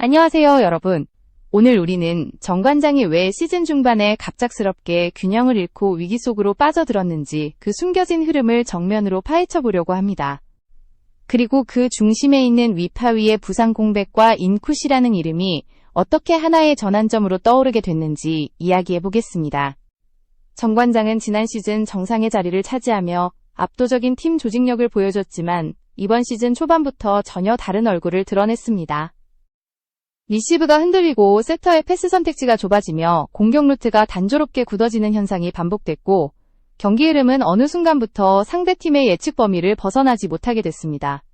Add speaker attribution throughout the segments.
Speaker 1: 안녕하세요, 여러분. 오늘 우리는 정관장이 왜 시즌 중반에 갑작스럽게 균형을 잃고 위기 속으로 빠져들었는지 그 숨겨진 흐름을 정면으로 파헤쳐 보려고 합니다. 그리고 그 중심에 있는 위파위의 부상 공백과 인쿠시라는 이름이 어떻게 하나의 전환점으로 떠오르게 됐는지 이야기해 보겠습니다. 정관장은 지난 시즌 정상의 자리를 차지하며 압도적인 팀 조직력을 보여줬지만 이번 시즌 초반부터 전혀 다른 얼굴을 드러냈습니다. 리시브가 흔들리고 세터의 패스 선택지가 좁아지며 공격 루트가 단조롭게 굳어지는 현상이 반복됐고 경기 흐름은 어느 순간부터 상대팀의 예측 범위를 벗어나지 못하게 됐습니다.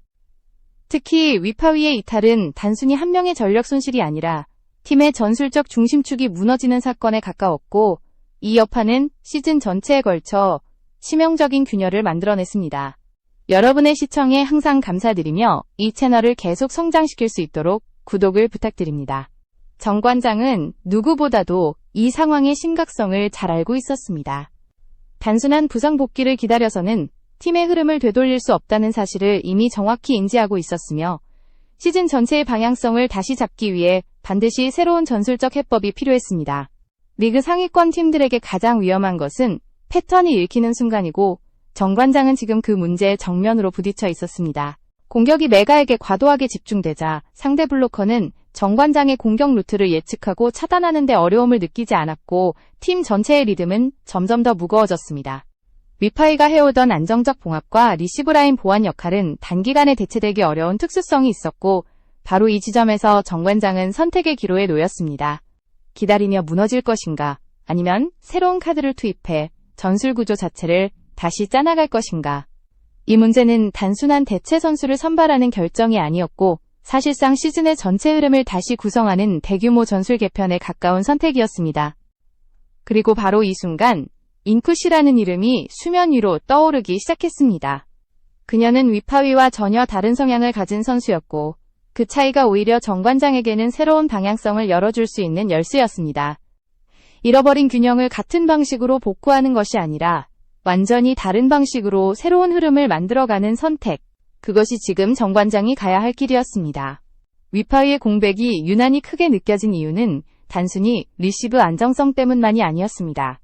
Speaker 1: 특히 위파위의 이탈은 단순히 한 명의 전력 손실이 아니라 팀의 전술적 중심축이 무너지는 사건에 가까웠고 이 여파는 시즌 전체에 걸쳐 치명적인 균열을 만들어냈습니다. 여러분의 시청에 항상 감사드리며 이 채널을 계속 성장시킬 수 있도록 구독을 부탁드립니다. 정관장은 누구보다도 이 상황의 심각성을 잘 알고 있었습니다. 단순한 부상 복귀를 기다려서는 팀의 흐름을 되돌릴 수 없다는 사실을 이미 정확히 인지하고 있었으며 시즌 전체의 방향성을 다시 잡기 위해 반드시 새로운 전술적 해법이 필요했습니다. 리그 상위권 팀들에게 가장 위험한 것은 패턴이 읽히는 순간이고 정관장은 지금 그 문제에 정면으로 부딪혀 있었습니다. 공격이 메가에게 과도하게 집중되자 상대 블로커는 정관장의 공격 루트를 예측하고 차단하는 데 어려움을 느끼지 않았고 팀 전체의 리듬은 점점 더 무거워졌습니다. 위파이가 해오던 안정적 봉합과 리시브 라인 보완 역할은 단기간에 대체되기 어려운 특수성이 있었고 바로 이 지점에서 정관장은 선택의 기로에 놓였습니다. 기다리며 무너질 것인가 아니면 새로운 카드를 투입해 전술 구조 자체를 다시 짜나갈 것인가. 이 문제는 단순한 대체 선수를 선발하는 결정이 아니었고 사실상 시즌의 전체 흐름을 다시 구성하는 대규모 전술 개편에 가까운 선택이었습니다. 그리고 바로 이 순간 인쿠시라는 이름이 수면 위로 떠오르기 시작했습니다. 그녀는 위파위와 전혀 다른 성향을 가진 선수였고 그 차이가 오히려 정관장에게는 새로운 방향성을 열어줄 수 있는 열쇠였습니다. 잃어버린 균형을 같은 방식으로 복구하는 것이 아니라 완전히 다른 방식으로 새로운 흐름을 만들어가는 선택. 그것이 지금 정관장이 가야 할 길이었습니다. 위파위의 공백이 유난히 크게 느껴진 이유는 단순히 리시브 안정성 때문만이 아니었습니다.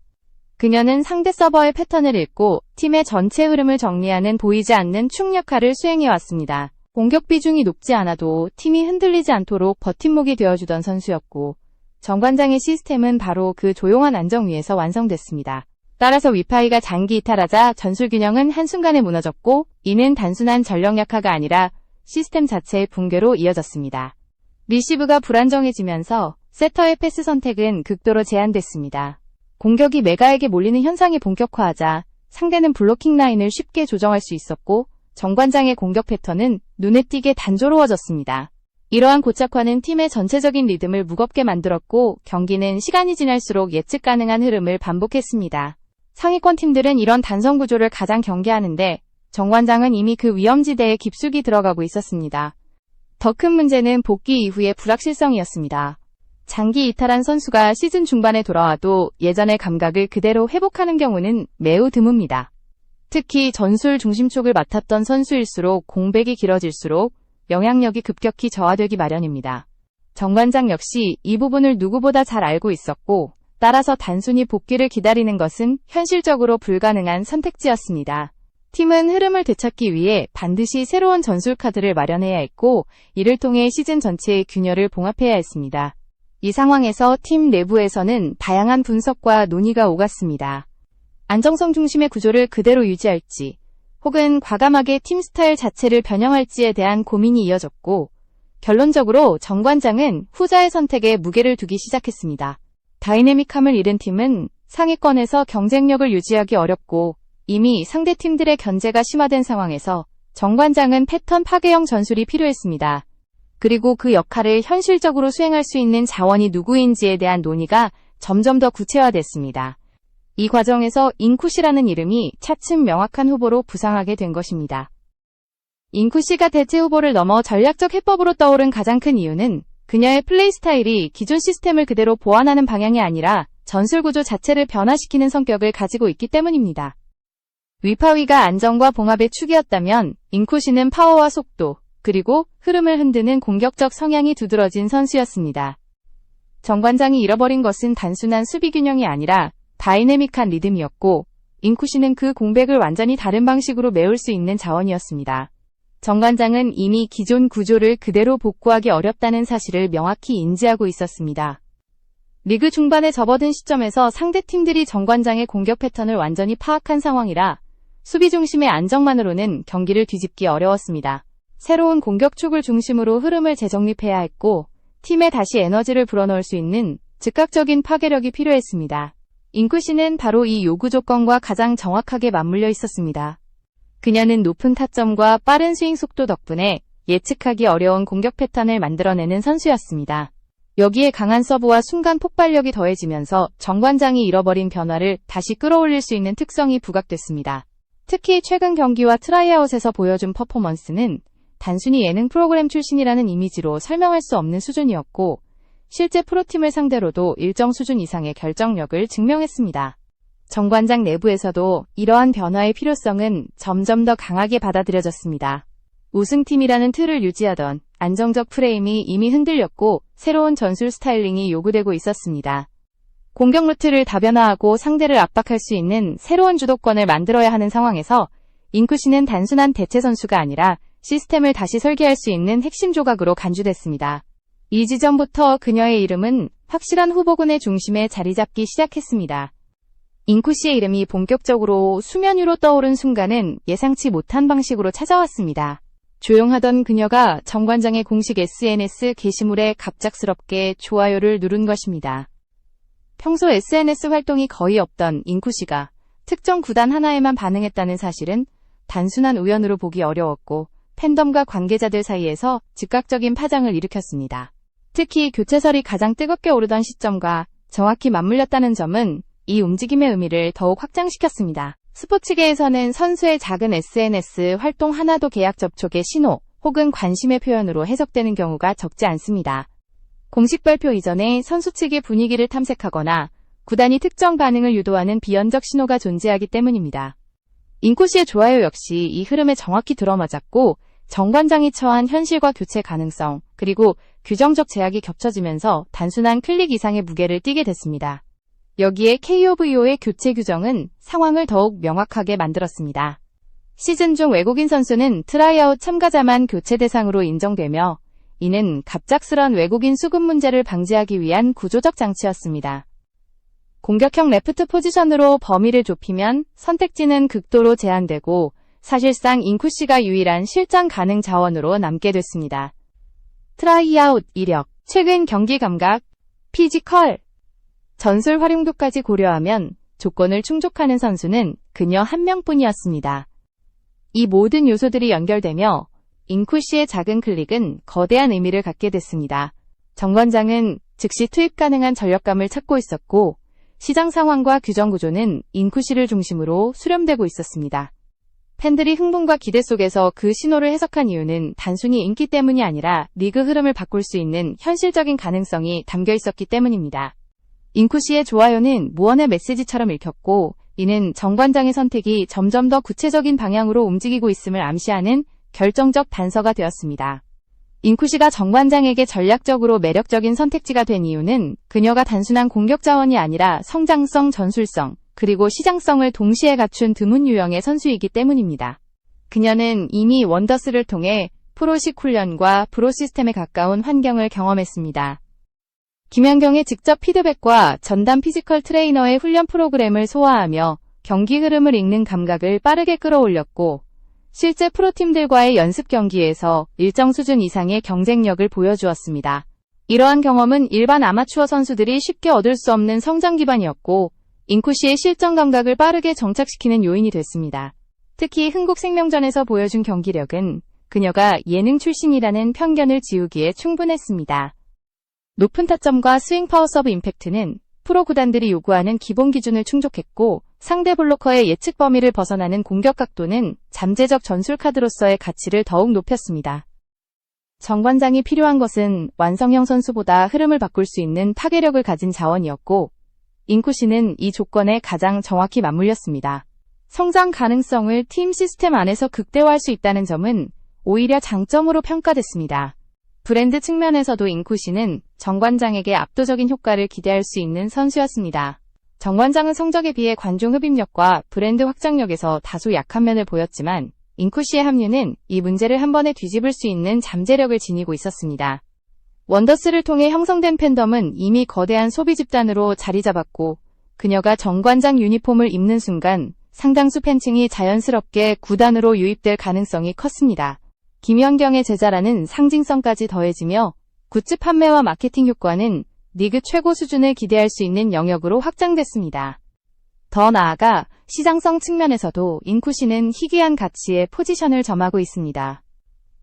Speaker 1: 그녀는 상대 서버의 패턴을 읽고 팀의 전체 흐름을 정리하는 보이지 않는 축 역할을 수행해왔습니다. 공격 비중이 높지 않아도 팀이 흔들리지 않도록 버팀목이 되어주던 선수였고 정관장의 시스템은 바로 그 조용한 안정 위에서 완성됐습니다. 따라서 위파이가 장기 이탈하자 전술 균형은 한순간에 무너졌고 이는 단순한 전력 약화가 아니라 시스템 자체의 붕괴로 이어졌습니다. 리시브가 불안정해지면서 세터의 패스 선택은 극도로 제한됐습니다. 공격이 메가에게 몰리는 현상이 본격화하자 상대는 블로킹 라인을 쉽게 조정할 수 있었고 정관장의 공격 패턴은 눈에 띄게 단조로워졌습니다. 이러한 고착화는 팀의 전체적인 리듬을 무겁게 만들었고 경기는 시간이 지날수록 예측 가능한 흐름을 반복했습니다. 상위권 팀들은 이런 단성 구조를 가장 경계하는데 정관장은 이미 그 위험지대에 깊숙이 들어가고 있었습니다. 더 큰 문제는 복귀 이후의 불확실성이었습니다. 장기 이탈한 선수가 시즌 중반에 돌아와도 예전의 감각을 그대로 회복하는 경우는 매우 드뭅니다. 특히 전술 중심축을 맡았던 선수일수록 공백이 길어질수록 영향력이 급격히 저하되기 마련입니다. 정관장 역시 이 부분을 누구보다 잘 알고 있었고 따라서 단순히 복귀를 기다리는 것은 현실적으로 불가능한 선택지였습니다. 팀은 흐름을 되찾기 위해 반드시 새로운 전술 카드를 마련해야 했고 이를 통해 시즌 전체의 균열을 봉합해야 했습니다. 이 상황에서 팀 내부에서는 다양한 분석과 논의가 오갔습니다. 안정성 중심의 구조를 그대로 유지할지 혹은 과감하게 팀 스타일 자체를 변형할지에 대한 고민이 이어졌고 결론적으로 정관장은 후자의 선택에 무게를 두기 시작했습니다. 다이내믹함을 잃은 팀은 상위권에서 경쟁력을 유지하기 어렵고 이미 상대 팀들의 견제가 심화된 상황에서 정관장은 패턴 파괴형 전술이 필요했습니다. 그리고 그 역할을 현실적으로 수행할 수 있는 자원이 누구인지에 대한 논의가 점점 더 구체화됐습니다. 이 과정에서 인쿠시라는 이름이 차츰 명확한 후보로 부상하게 된 것입니다. 인쿠시가 대체 후보를 넘어 전략적 해법으로 떠오른 가장 큰 이유는 그녀의 플레이 스타일이 기존 시스템을 그대로 보완하는 방향이 아니라 전술 구조 자체를 변화시키는 성격을 가지고 있기 때문입니다. 위파위가 안정과 봉합의 축이었다면 인쿠시는 파워와 속도, 그리고 흐름을 흔드는 공격적 성향이 두드러진 선수였습니다. 정관장이 잃어버린 것은 단순한 수비 균형이 아니라 다이내믹한 리듬이었고, 인쿠시는 그 공백을 완전히 다른 방식으로 메울 수 있는 자원이었습니다. 정관장은 이미 기존 구조를 그대로 복구하기 어렵다는 사실을 명확히 인지하고 있었습니다. 리그 중반에 접어든 시점에서 상대 팀들이 정관장의 공격 패턴을 완전히 파악한 상황이라 수비 중심의 안정만으로는 경기를 뒤집기 어려웠습니다. 새로운 공격축을 중심으로 흐름을 재정립해야 했고, 팀에 다시 에너지를 불어넣을 수 있는 즉각적인 파괴력이 필요했습니다. 인쿠시는 바로 이 요구 조건과 가장 정확하게 맞물려 있었습니다. 그녀는 높은 타점과 빠른 스윙 속도 덕분에 예측하기 어려운 공격 패턴을 만들어내는 선수였습니다. 여기에 강한 서브와 순간 폭발력이 더해지면서 정관장이 잃어버린 변화를 다시 끌어올릴 수 있는 특성이 부각됐습니다. 특히 최근 경기와 트라이아웃에서 보여준 퍼포먼스는 단순히 예능 프로그램 출신이라는 이미지로 설명할 수 없는 수준이었고, 실제 프로팀을 상대로도 일정 수준 이상의 결정력을 증명했습니다. 정관장 내부에서도 이러한 변화의 필요성은 점점 더 강하게 받아들여졌습니다. 우승팀이라는 틀을 유지하던 안정적 프레임이 이미 흔들렸고, 새로운 전술 스타일링이 요구되고 있었습니다. 공격 루트를 다변화하고 상대를 압박할 수 있는 새로운 주도권을 만들어야 하는 상황에서 인쿠시는 단순한 대체 선수가 아니라 시스템을 다시 설계할 수 있는 핵심 조각으로 간주됐습니다. 이 지점부터 그녀의 이름은 확실한 후보군의 중심에 자리 잡기 시작했습니다. 인쿠시의 이름이 본격적으로 수면 위로 떠오른 순간은 예상치 못한 방식으로 찾아왔습니다. 조용하던 그녀가 정관장의 공식 SNS 게시물에 갑작스럽게 좋아요를 누른 것입니다. 평소 SNS 활동이 거의 없던 인쿠시가 특정 구단 하나에만 반응했다는 사실은 단순한 우연으로 보기 어려웠고, 팬덤과 관계자들 사이에서 즉각적인 파장을 일으켰습니다. 특히 교체설이 가장 뜨겁게 오르던 시점과 정확히 맞물렸다는 점은 이 움직임의 의미를 더욱 확장시켰습니다. 스포츠계에서는 선수의 작은 SNS 활동 하나도 계약 접촉의 신호 혹은 관심의 표현으로 해석되는 경우가 적지 않습니다. 공식 발표 이전에 선수 측의 분위기를 탐색하거나 구단이 특정 반응을 유도하는 비언적 신호가 존재하기 때문입니다. 인쿠시의 좋아요 역시 이 흐름에 정확히 들어맞았고, 정관장이 처한 현실과 교체 가능성, 그리고 규정적 제약이 겹쳐지면서 단순한 클릭 이상의 무게를 띠게 됐습니다. 여기에 KOVO의 교체 규정은 상황을 더욱 명확하게 만들었습니다. 시즌 중 외국인 선수는 트라이아웃 참가자만 교체 대상으로 인정되며, 이는 갑작스런 외국인 수급 문제를 방지하기 위한 구조적 장치였습니다. 공격형 레프트 포지션으로 범위를 좁히면 선택지는 극도로 제한되고, 사실상 인쿠시가 유일한 실전 가능 자원으로 남게 됐습니다. 트라이아웃 이력, 최근 경기 감각, 피지컬, 전술 활용도까지 고려하면 조건을 충족하는 선수는 그녀 한 명뿐이었습니다. 이 모든 요소들이 연결되며 인쿠시의 작은 클릭은 거대한 의미를 갖게 됐습니다. 정관장은 즉시 투입 가능한 전력감을 찾고 있었고, 시장 상황과 규정 구조는 인쿠시를 중심으로 수렴되고 있었습니다. 팬들이 흥분과 기대 속에서 그 신호를 해석한 이유는 단순히 인기 때문이 아니라 리그 흐름을 바꿀 수 있는 현실적인 가능성이 담겨 있었기 때문입니다. 인쿠시의 좋아요는 무언의 메시지처럼 읽혔고, 이는 정관장의 선택이 점점 더 구체적인 방향으로 움직이고 있음을 암시하는 결정적 단서가 되었습니다. 인쿠시가 정관장에게 전략적으로 매력적인 선택지가 된 이유는 그녀가 단순한 공격 자원이 아니라 성장성, 전술성, 그리고 시장성을 동시에 갖춘 드문 유형의 선수이기 때문입니다. 그녀는 이미 원더스를 통해 프로식 훈련과 프로 시스템에 가까운 환경을 경험했습니다. 김연경의 직접 피드백과 전담 피지컬 트레이너의 훈련 프로그램을 소화하며 경기 흐름을 읽는 감각을 빠르게 끌어올렸고, 실제 프로팀들과의 연습 경기에서 일정 수준 이상의 경쟁력을 보여주었습니다. 이러한 경험은 일반 아마추어 선수들이 쉽게 얻을 수 없는 성장 기반이었고, 인쿠시의 실전 감각을 빠르게 정착시키는 요인이 됐습니다. 특히 흥국생명전에서 보여준 경기력은 그녀가 예능 출신이라는 편견을 지우기에 충분했습니다. 높은 타점과 스윙 파워 서브 임팩트는 프로 구단들이 요구하는 기본 기준을 충족했고, 상대 블로커의 예측 범위를 벗어나는 공격 각도는 잠재적 전술 카드로서의 가치를 더욱 높였습니다. 정관장이 필요한 것은 완성형 선수보다 흐름을 바꿀 수 있는 파괴력을 가진 자원이었고, 인쿠시는 이 조건에 가장 정확히 맞물렸습니다. 성장 가능성을 팀 시스템 안에서 극대화할 수 있다는 점은 오히려 장점으로 평가됐습니다. 브랜드 측면에서도 인쿠시는 정 관장에게 압도적인 효과를 기대할 수 있는 선수였습니다. 정 관장은 성적에 비해 관중 흡입력과 브랜드 확장력에서 다소 약한 면을 보였지만 인쿠시의 합류는 이 문제를 한 번에 뒤집을 수 있는 잠재력을 지니고 있었습니다. 원더스를 통해 형성된 팬덤은 이미 거대한 소비 집단으로 자리 잡았고 그녀가 정 관장 유니폼을 입는 순간 상당수 팬층이 자연스럽게 구단으로 유입될 가능성이 컸습니다. 김연경의 제자라는 상징성까지 더해지며 굿즈 판매와 마케팅 효과는 리그 최고 수준을 기대할 수 있는 영역으로 확장됐습니다. 더 나아가 시장성 측면에서도 인쿠시는 희귀한 가치의 포지션을 점하고 있습니다.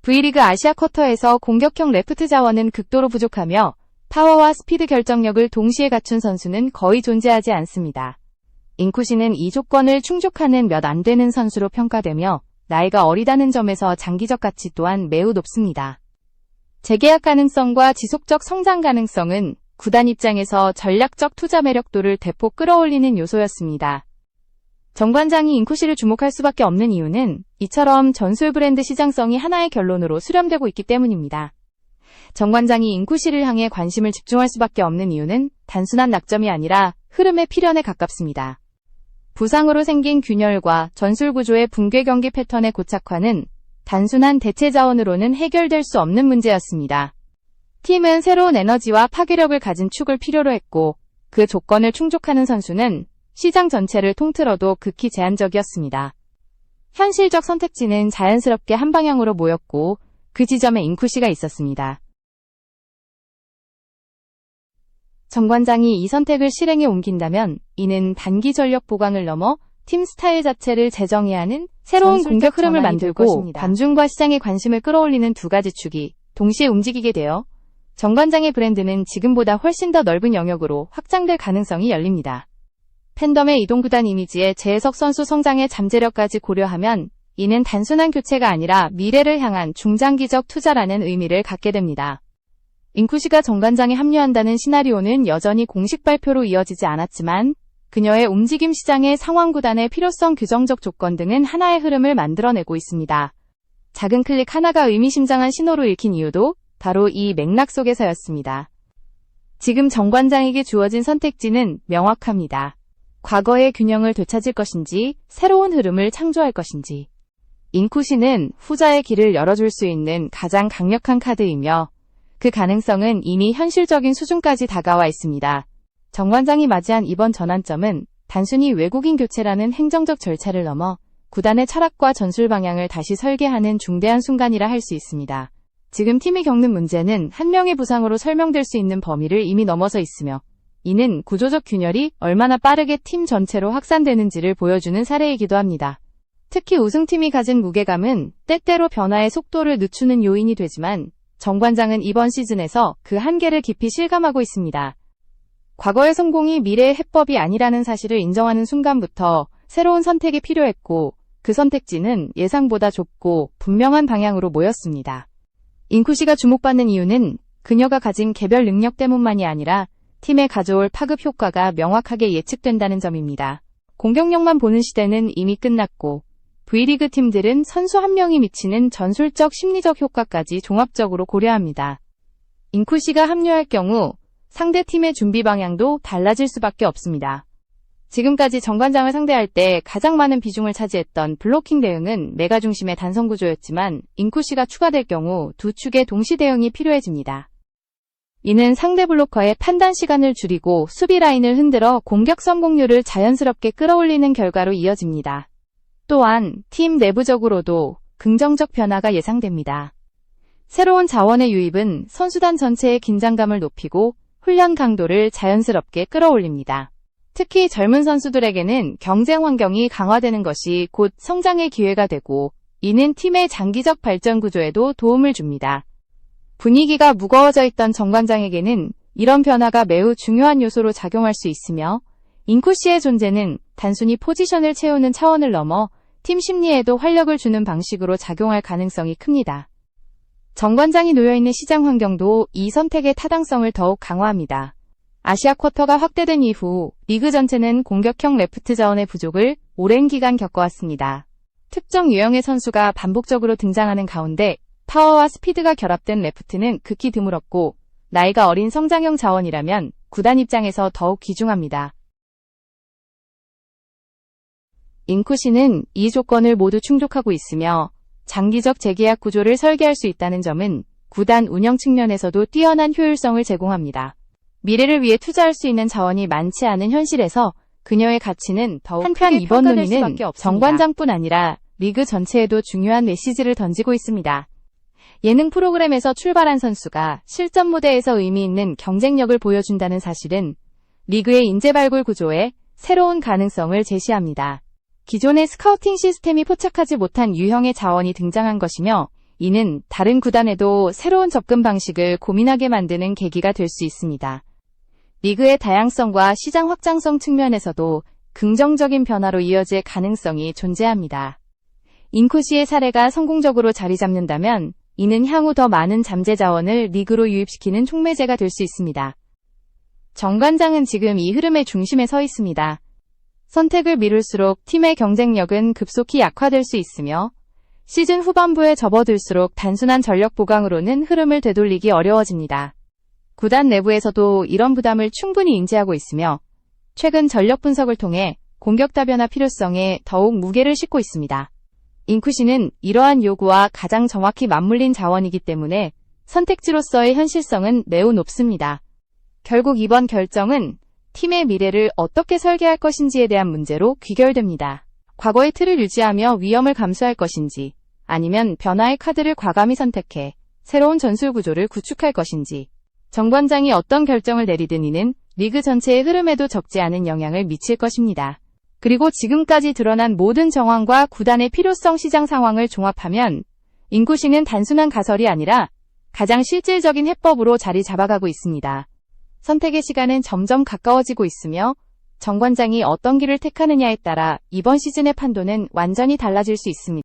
Speaker 1: V리그 아시아 쿼터에서 공격형 레프트 자원은 극도로 부족하며 파워와 스피드 결정력을 동시에 갖춘 선수는 거의 존재하지 않습니다. 인쿠시는 이 조건을 충족하는 몇 안 되는 선수로 평가되며 나이가 어리다는 점에서 장기적 가치 또한 매우 높습니다. 재계약 가능성과 지속적 성장 가능성은 구단 입장에서 전략적 투자 매력도를 대폭 끌어올리는 요소였습니다. 정 관장이 인쿠시를 주목할 수밖에 없는 이유는 이처럼 전술 브랜드 시장성이 하나의 결론으로 수렴되고 있기 때문입니다. 정 관장이 인쿠시를 향해 관심을 집중할 수밖에 없는 이유는 단순한 낙점이 아니라 흐름의 필연에 가깝습니다. 부상으로 생긴 균열과 전술 구조의 붕괴 경기 패턴의 고착화는 단순한 대체 자원으로는 해결될 수 없는 문제였습니다. 팀은 새로운 에너지와 파괴력을 가진 축을 필요로 했고 그 조건을 충족하는 선수는 시장 전체를 통틀어도 극히 제한적이었습니다. 현실적 선택지는 자연스럽게 한 방향으로 모였고 그 지점에 인쿠시가 있었습니다. 정 관장이 이 선택을 실행에 옮긴다면 이는 단기 전력 보강을 넘어 팀 스타일 자체를 재정해야 하는 새로운 공격 흐름을 만들고 관중과 시장의 관심을 끌어올리는 두 가지 축이 동시에 움직이게 되어 정 관장의 브랜드는 지금보다 훨씬 더 넓은 영역으로 확장될 가능성이 열립니다. 팬덤의 이동구단 이미지의 재해석 선수 성장의 잠재력까지 고려하면 이는 단순한 교체가 아니라 미래를 향한 중장기적 투자라는 의미를 갖게 됩니다. 인쿠시가 정 관장에 합류한다는 시나리오는 여전히 공식 발표로 이어지지 않았지만 그녀의 움직임 시장의 상황 구단의 필요성 규정적 조건 등은 하나의 흐름을 만들어내고 있습니다. 작은 클릭 하나가 의미심장한 신호로 읽힌 이유도 바로 이 맥락 속에서였습니다. 지금 정 관장에게 주어진 선택지는 명확합니다. 과거의 균형을 되찾을 것인지 새로운 흐름을 창조할 것인지. 인쿠시는 후자의 길을 열어줄 수 있는 가장 강력한 카드이며 그 가능성은 이미 현실적인 수준까지 다가와 있습니다. 정 관장이 맞이한 이번 전환점은 단순히 외국인 교체라는 행정적 절차를 넘어 구단의 철학과 전술 방향을 다시 설계하는 중대한 순간이라 할 수 있습니다. 지금 팀이 겪는 문제는 한 명의 부상으로 설명될 수 있는 범위를 이미 넘어서 있으며 이는 구조적 균열이 얼마나 빠르게 팀 전체로 확산되는지를 보여주는 사례이기도 합니다. 특히 우승팀이 가진 무게감은 때때로 변화의 속도를 늦추는 요인이 되지만 정 관장은 이번 시즌에서 그 한계를 깊이 실감하고 있습니다. 과거의 성공이 미래의 해법이 아니라는 사실을 인정하는 순간부터 새로운 선택이 필요했고 그 선택지는 예상보다 좁고 분명한 방향으로 모였습니다. 인쿠시가 주목받는 이유는 그녀가 가진 개별 능력 때문만이 아니라 팀에 가져올 파급 효과가 명확하게 예측된다는 점입니다. 공격력만 보는 시대는 이미 끝났고 V리그 팀들은 선수 한 명이 미치는 전술적 심리적 효과까지 종합적으로 고려합니다. 인쿠시가 합류할 경우 상대 팀의 준비 방향도 달라질 수밖에 없습니다. 지금까지 정 관장을 상대할 때 가장 많은 비중을 차지했던 블로킹 대응은 메가 중심의 단선 구조였지만 인쿠시가 추가될 경우 두 축의 동시 대응이 필요해집니다. 이는 상대 블로커의 판단 시간을 줄이고 수비 라인을 흔들어 공격 성공률을 자연스럽게 끌어올리는 결과로 이어집니다. 또한 팀 내부적으로도 긍정적 변화가 예상됩니다. 새로운 자원의 유입은 선수단 전체의 긴장감을 높이고 훈련 강도를 자연스럽게 끌어올립니다. 특히 젊은 선수들에게는 경쟁 환경이 강화되는 것이 곧 성장의 기회가 되고 이는 팀의 장기적 발전 구조에도 도움을 줍니다. 분위기가 무거워져 있던 정 관장에게는 이런 변화가 매우 중요한 요소로 작용할 수 있으며 인쿠시의 존재는 단순히 포지션을 채우는 차원을 넘어 팀 심리에도 활력을 주는 방식으로 작용할 가능성이 큽니다. 정 관장이 놓여있는 시장 환경도 이 선택의 타당성을 더욱 강화합니다. 아시아 쿼터가 확대된 이후 리그 전체는 공격형 레프트 자원의 부족을 오랜 기간 겪어왔습니다. 특정 유형의 선수가 반복적으로 등장하는 가운데 파워와 스피드가 결합된 레프트는 극히 드물었고 나이가 어린 성장형 자원이라면 구단 입장에서 더욱 귀중합니다. 인쿠시는 이 조건을 모두 충족하고 있으며 장기적 재계약 구조를 설계할 수 있다는 점은 구단 운영 측면에서도 뛰어난 효율성을 제공합니다. 미래를 위해 투자할 수 있는 자원이 많지 않은 현실에서 그녀의 가치는 더욱 한편 이번 논의는 정관장뿐 아니라 리그 전체에도 중요한 메시지를 던지고 있습니다. 예능 프로그램에서 출발한 선수가 실전 무대에서 의미 있는 경쟁력을 보여준다는 사실은 리그의 인재 발굴 구조에 새로운 가능성을 제시합니다. 기존의 스카우팅 시스템이 포착하지 못한 유형의 자원이 등장한 것이며 이는 다른 구단에도 새로운 접근 방식을 고민하게 만드는 계기가 될 수 있습니다. 리그의 다양성과 시장 확장성 측면에서도 긍정적인 변화로 이어질 가능성이 존재합니다. 인쿠시의 사례가 성공적으로 자리 잡는다면 이는 향후 더 많은 잠재 자원을 리그로 유입시키는 촉매제가 될 수 있습니다. 정관장은 지금 이 흐름의 중심에 서 있습니다. 선택을 미룰수록 팀의 경쟁력은 급속히 약화될 수 있으며 시즌 후반부에 접어들수록 단순한 전력 보강으로는 흐름을 되돌리기 어려워집니다. 구단 내부에서도 이런 부담을 충분히 인지하고 있으며 최근 전력 분석을 통해 공격 다변화 필요성에 더욱 무게를 싣고 있습니다. 인쿠시는 이러한 요구와 가장 정확히 맞물린 자원이기 때문에 선택지로서의 현실성은 매우 높습니다. 결국 이번 결정은 팀의 미래를 어떻게 설계할 것인지에 대한 문제로 귀결됩니다. 과거의 틀을 유지하며 위험을 감수할 것인지 아니면 변화의 카드를 과감히 선택해 새로운 전술 구조를 구축할 것인지 정관장이 어떤 결정을 내리든 이는 리그 전체의 흐름에도 적지 않은 영향을 미칠 것입니다. 그리고 지금까지 드러난 모든 정황과 구단의 필요성 시장 상황을 종합하면 인쿠시는 단순한 가설이 아니라 가장 실질적인 해법으로 자리 잡아가고 있습니다. 선택의 시간은 점점 가까워지고 있으며 정관장이 어떤 길을 택하느냐에 따라 이번 시즌의 판도는 완전히 달라질 수 있습니다.